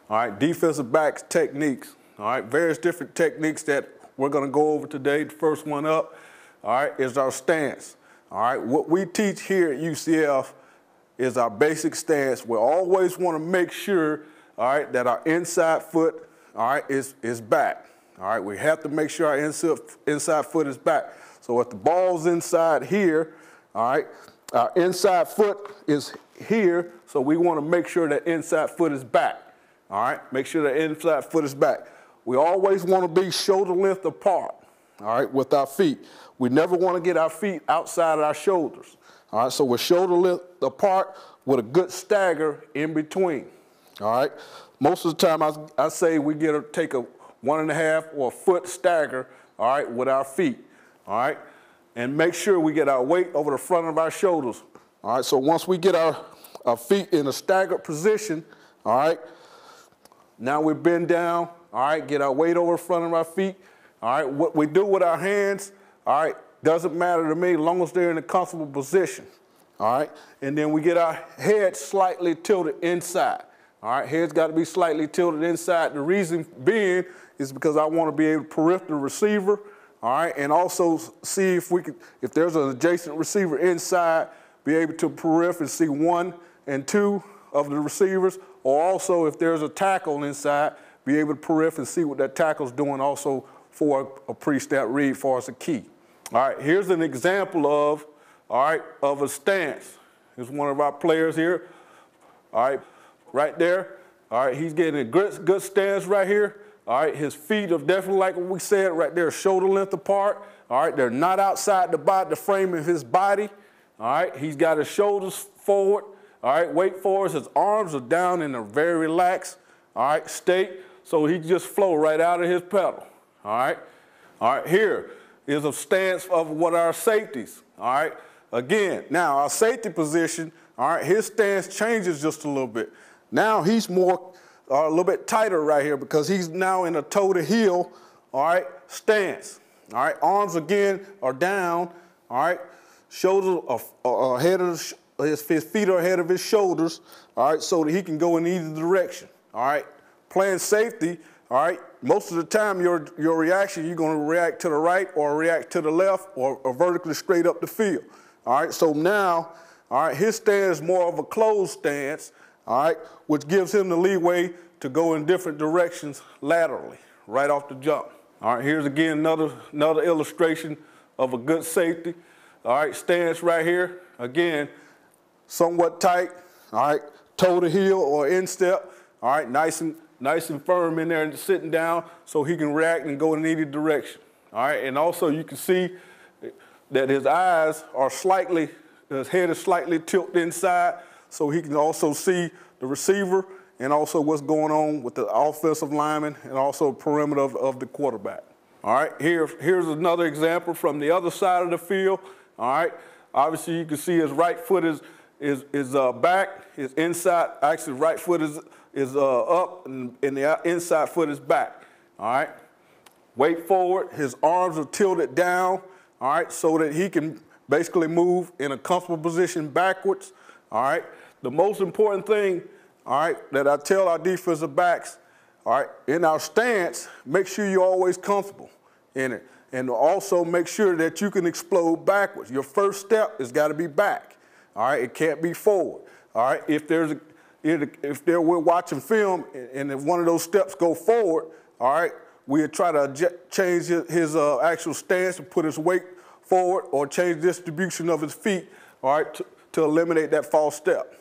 All right, defensive backs techniques. All right, various different techniques that we're going to go over today. The first one up, all right, is our stance. All right, what we teach here at UCF is our basic stance. We always want to make sure, all right, that our inside foot, all right, is back. All right, we have to make sure our inside foot is back. So if the ball's inside here, all right, our inside foot is here, so we want to make sure that inside foot is back. All right, make sure the inside foot is back. We always want to be shoulder length apart, all right, with our feet. We never want to get our feet outside of our shoulders. All right, so we're shoulder length apart with a good stagger in between. All right, most of the time I say we take a 1.5 or a foot stagger, all right, with our feet. All right, and make sure we get our weight over the front of our shoulders. All right, so once we get our feet in a staggered position, all right, now we bend down, all right, get our weight over the front of our feet. All right, what we do with our hands, all right, doesn't matter to me as long as they're in a comfortable position. All right, and then we get our head slightly tilted inside. All right, head's got to be slightly tilted inside. The reason being is because I want to be able to peripher the receiver, all right, and also see if there's an adjacent receiver inside, be able to peripher and see 1 and 2 of the receivers, or also if there's a tackle inside, be able to peripher and see what that tackle's doing also for a pre-snap read for us a key. All right, here's an example of, all right, of a stance. Here's one of our players here, all right, right there. All right, he's getting a good stance right here. All right, his feet are definitely, like what we said, right there, shoulder length apart. All right, they're not outside the frame of his body. All right, he's got his shoulders forward. All right, weight forward. His arms are down in a very relaxed, all right, state. So he just flow right out of his pedal. All right, here is a stance of what our safeties. All right, again, now our safety position, all right, his stance changes just a little bit. Now he's more, a little bit tighter right here because he's now in a toe to heel, all right, stance. All right, arms again are down, all right, shoulders are ahead of his feet are ahead of his shoulders, all right, so that he can go in either direction. All right, playing safety, all right, most of the time your reaction, you're going to react to the right or react to the left or vertically straight up the field. All right, so now, all right, his stance is more of a closed stance, all right, which gives him the leeway to go in different directions laterally, right off the jump. All right, here's again another illustration of a good safety. All right, stance right here, again, somewhat tight, all right, toe to heel or instep, all right, nice and firm in there and sitting down so he can react and go in either direction. All right, and also you can see that his eyes are his head is slightly tilted inside so he can also see the receiver and also what's going on with the offensive lineman and also perimeter of the quarterback. All right, here's another example from the other side of the field. All right, obviously you can see his right foot is back, his inside, actually right foot is up and the inside foot is back. All right, weight forward, his arms are tilted down, all right, so that he can basically move in a comfortable position backwards. All right, the most important thing, all right, that I tell our defensive backs, all right, in our stance, make sure you're always comfortable in it. And also make sure that you can explode backwards. Your first step has got to be back. All right, it can't be forward. All right, if we're watching film and if one of those steps go forward, all right, we'll try to change his actual stance and put his weight forward or change distribution of his feet, all right, to eliminate that false step.